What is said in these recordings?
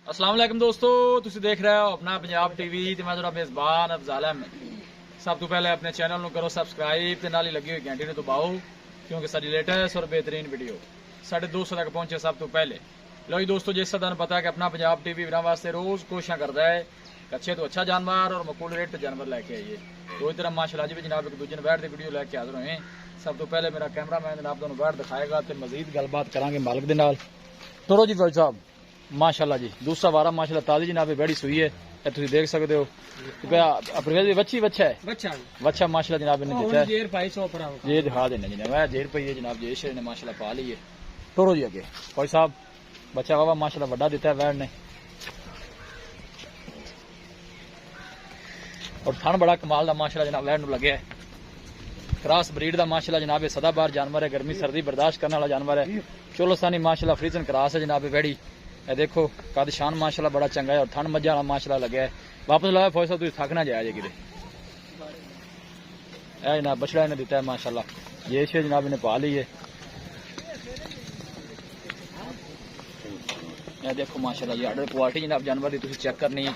अस्सलाम वालेकुम दोस्तों, तुसी देख रहे हो अपना पंजाब टीवी ते मैं तुहाडा मेज़बान अफजाल अहमद। सब तो पहले अपने चैनल नूं करो सबसक्राइब ते नाल ही लगी हुई घंटी नूं दबाओ क्योंकि साडी लेटेस्ट और बेहतरीन वीडियो साढ़े 200 तक पहुंचे सब तो पहले। लो जी दोस्तों, जिस तरह पता है कि अपना पंजाब टीवी वीरां वास्ते रोज कोशिशां करता है अच्छे तो अच्छा जानवर और मकूल रेट जानवर लैके आइए। तो इस तरह माशाल्लाह जी भी जनाब एक दूजे बैठ की वीडियो लैके हाजिर होए। सब तो पहले मेरा कैमरा मैन जनाब तुहानूं बैठ दिखाएगा तो मजीद गलबात करांगे मालिक दे नाल। तोरो जी भाई साहब माशाल्लाह जी, दूसरा वारा माशाल्लाह ताजी जनाब बड़ी सुई है, तुम देख सकते हो। बच्ची बच्चा है बच्चा माशाल्लाह जनाब ने दिता है, ये दिखा देने जनाब मैं जेर पई है जनाब जेश ने माशाल्लाह पा ली है। तोरो जी अगे भाई साहब बच्चा बाबा माशाल्लाह बड़ा दिता है वैड़ ने, और थन बड़ा कमाल का माशाल्लाह जनाब वैड़ नूं लगे है। क्रॉस ब्रीड का माशाल्लाह जनाब सदाबार जानवर है, गर्मी सर्दी बर्दाश्त करने वाला जानवर है। चोलोस्तानी माशाल्लाह फ्रीजन क्रॉस है जनाब वेड़ी। ये देखो कद शान माशाल्लाह बड़ा चंगा है और ठंड मजा वाला माशाल्लाह लगे है। वापस लाया फौज साहब तुम थक ना जाए कि जनाब बछड़ा इन्हें दिता है माशाल्लाह, ये शे जनाब इन्हें पा ली है। ये देखो माशाल्लाह ये आर्डर क्वालिटी जनाब जानवर की तुम चेक करनी है।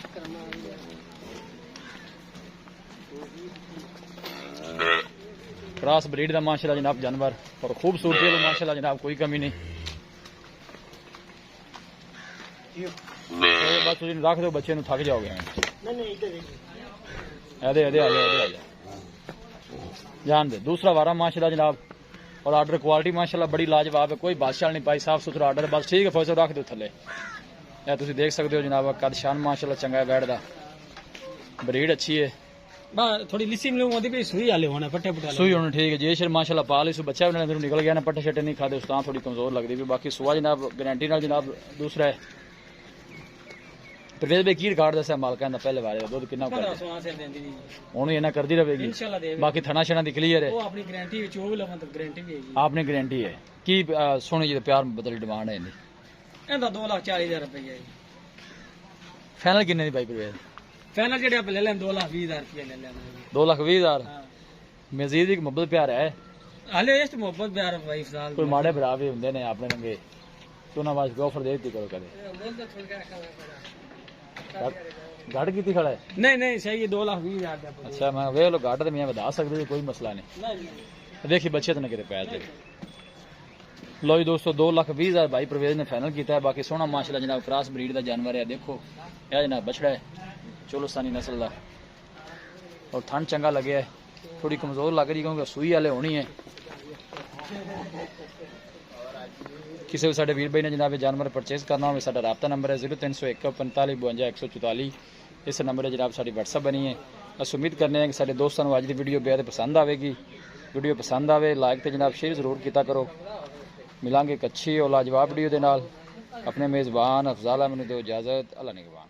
क्रॉस ब्रीड का माशाल्लाह जनाब जानवर और खूबसूरती माशाल्लाह जनाब कोई कमी नहीं। बस तुम रख दो बच्चे थक जाओगे। जान दे दूसरा वारा माशाल्लाह जनाब और आर्डर क्वालिटी माशाल्लाह बड़ी लाजवाब है, कोई बादशाह नहीं पाई, साफ सुथरा आर्डर बस ठीक है। फौज रख दो थले, यह तुम देख सकते हो जनाब कद शान माशाल्लाह चंगा है, बैठ दा ब्रीड अच्छी है। थोड़ी लिसी में सुई आले होना पट्टे पुट्टे सुई होना ठीक है। जे शर माशाल्लाह पा ली सु बच्चा भी अंदर निकल गया ना, पट्टे शट्टे नहीं खाते उस थोड़ी कमजोर लगती भी, बाकी सुबह जनाब गारंटी नाल जनाब। दूसरा है परवेज भाई की रिकॉर्ड दसा मालका दा पहले वाले दुध कितना हुण इन्ना करदी रहेगी, बाकी थना शना दी क्लियर है, अपनी गारंटी विच वो भी लवां तो गारंटी भी है, आपने गारंटी है। की सोने जी प्यार बदल डिमांड है इहदी? ਇਹਦਾ 2,40,000 रुपया है। फाइनल किन्ने दी भाई परवेज? फाइनल जेडे आप ले लें 2,20,000 रुपया ले लें। 2,20,000 मजीद भी मोहब्बत प्यार है हाले इस मोहब्बत प्यार भाई साल कोई माड़े भरा भी हुंदे ने अपने रंगे तो ना वाज ऑफर दे दी करो कदे घट की खड़ा है। नहीं सही है 2,20,000। अच्छा मैं वे लो घट तो मैं बता सकते कोई मसला नहीं। देखिए बच्चे तो ना किते पैर दे। लो जी दोस्तों 2,20,000 भाई परवेज ने फाइनल किया है। बाकी सोना माशाल्लाह जनाब क्रॉस ब्रीड का जानवर है। देखो यह जनाब बछड़ा है चोलोस्तानी नस्ल का और ठंड चंगा लगे है, थोड़ी कमजोर लग रही क्योंकि सुई वाले होनी है। किसी भी साढ़े वीर भाई ने जनाब जानवर परचेज करना हो साਡਾ राबता नंबर है 0301 45 52 144। इस नंबर है जनाब साड़ी व्हाट्सअप बनी है। अस उम्मीद करने हैं कि साढ़े दोस्तों को अज की वीडियो बेहद पसंद आएगी। वीडियो पसंद आए लाइक तो जनाब शेयर जरूर किया करो। मिलांगे एक अच्छी और लाजवाब वीडियो के नाल। अपने मेज़बान अफजाल अहमद दो इजाज़त, अल्लाह निगहबान।